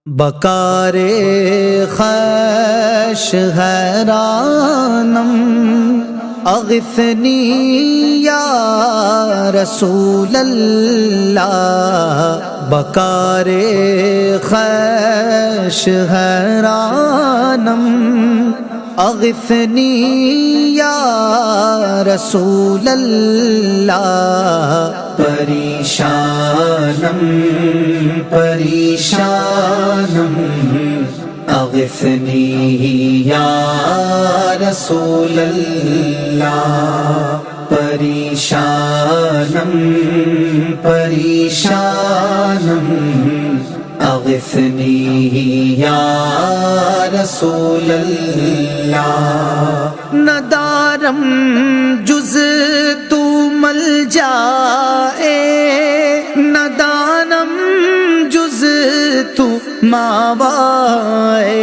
بکار خش حیرانم اغثنی یا رسول اللہ، بکار خش حیرانم اغثنی یا رسول اللہ، پریشانم پریشانم اغثنی یا رسول اللہ، پریشانم پریشانم اغثنی یا رسول اللہ، ندارم جز تو ملجائے، ندانم جز تو ماوائے،